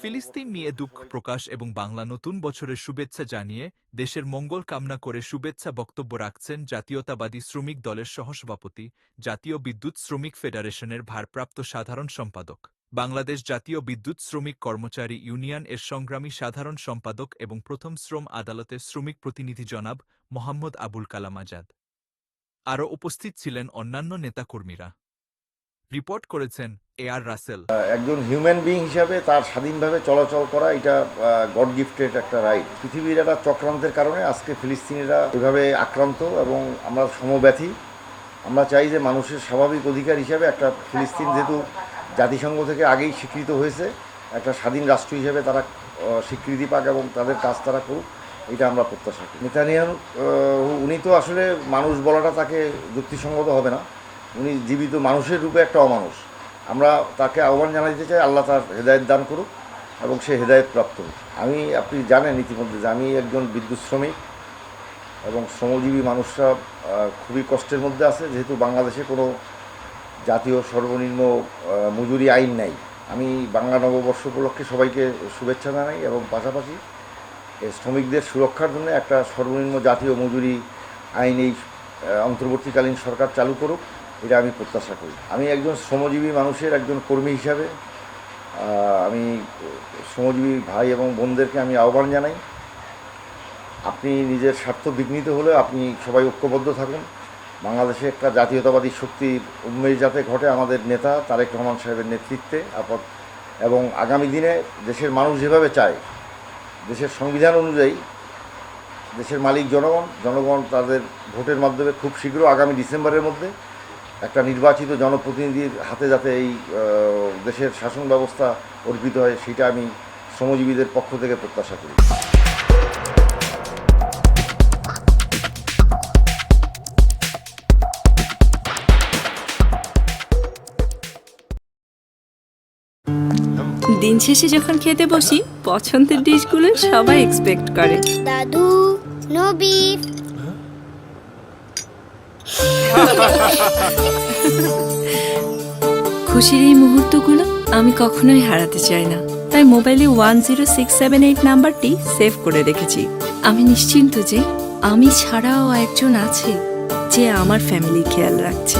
ফিলিস্তিন নিয়ে দুঃখ প্রকাশ এবং বাংলা নতুন বছরের শুভেচ্ছা জানিয়ে দেশের মঙ্গল কামনা করে শুভেচ্ছা বক্তব্য রাখছেন জাতীয়তাবাদী শ্রমিক দলের সহসভাপতি, জাতীয় বিদ্যুৎ শ্রমিক ফেডারেশনের ভারপ্রাপ্ত সাধারণ সম্পাদক, বাংলাদেশ জাতীয় বিদ্যুৎ শ্রমিক কর্মচারী ইউনিয়ন এর সংগ্রামী সাধারণ সম্পাদক এবং প্রথম শ্রম আদালতের শ্রমিক প্রতিনিধি জনাব মোহাম্মদ আবুল কালাম আজাদ। আরও উপস্থিত ছিলেন অন্যান্য নেতাকর্মীরা। রিপোর্ট করেছেন AR রাসেল। একজন হিউম্যান বিইং হিসাবে তার স্বাধীনভাবে চলাচল করা এটা গড গিফটেড একটা রাইট। পৃথিবীর একটা চক্রান্তের কারণে আজকে ফিলিস্তিনিরা এভাবে আক্রান্ত এবং আমরা সমব্যথী। আমরা চাই যে মানুষের স্বাভাবিক অধিকার হিসাবে একটা ফিলিস্তিন যেহেতু জাতিসংঘ থেকে আগেই স্বীকৃত হয়েছে, একটা স্বাধীন রাষ্ট্র হিসেবে তারা স্বীকৃতি পাক এবং তাদের কাজ তারা করুক, এটা আমরা প্রত্যাশা করি। নেতানিয়াহু উনি তো আসলে মানুষ বলাটা তাকে যুক্তিসঙ্গত হবে না, উনি জীবিত মানুষের রূপে একটা অমানুষ। আমরা তাকে আহ্বান জানাতে চাই আল্লাহ তার হেদায়েত দান করুক এবং সে হেদায়েত প্রাপ্ত হোক। আপনি জানেন ইতিমধ্যে যে আমি একজন বিদ্যুৎ শ্রমিক এবং শ্রমজীবী মানুষরা খুবই কষ্টের মধ্যে আছে, যেহেতু বাংলাদেশে কোনো জাতীয় সর্বনিম্ন মজুরি আইন নাই। আমি বাংলা নববর্ষ উপলক্ষে সবাইকে শুভেচ্ছা জানাই এবং পাশাপাশি শ্রমিকদের সুরক্ষার জন্য একটা সর্বনিম্ন জাতীয় মজুরি আইন এই অন্তর্বর্তীকালীন সরকার চালু করুক, এটা আমি প্রত্যাশা করি। আমি একজন শ্রমজীবী মানুষের একজন কর্মী হিসাবে আমি শ্রমজীবী ভাই এবং বোনদেরকে আমি আহ্বান জানাই, আপনি নিজের স্বার্থ বিঘ্নিত হলে আপনি সবাই ঐক্যবদ্ধ থাকুন। বাংলাদেশে একটা জাতীয়তাবাদী শক্তির উন্মেষ যাতে ঘটে আমাদের নেতা তারেক রহমান সাহেবের নেতৃত্বে এবং আগামী দিনে দেশের মানুষ যেভাবে চায়, দেশের সংবিধান অনুযায়ী দেশের মালিক জনগণ তাদের ভোটের মাধ্যমে খুব শীঘ্র আগামী ডিসেম্বরের মধ্যে একটা নির্বাচিত জনপ্রতিনিধির হাতে যাতে এই দেশের শাসন ব্যবস্থা অর্পিত হয়, সেটা আমি শ্রমজীবীদের পক্ষ থেকে প্রত্যাশা করি। দিন শেষে যখন খেতে বসি, পছন্দের ডিশগুলো সবাই এক্সপেক্ট করে। দাদু, নো বিফ। খুশির এই মুহূর্তগুলো আমি কখনোই হারাতে চাই না, তাই মোবাইলে 10678 নাম্বারটি সেভ করে রেখেছি। আমি নিশ্চিন্ত যে আমি ছাড়াও একজন আছে যে আমার ফ্যামিলির খেয়াল রাখছে।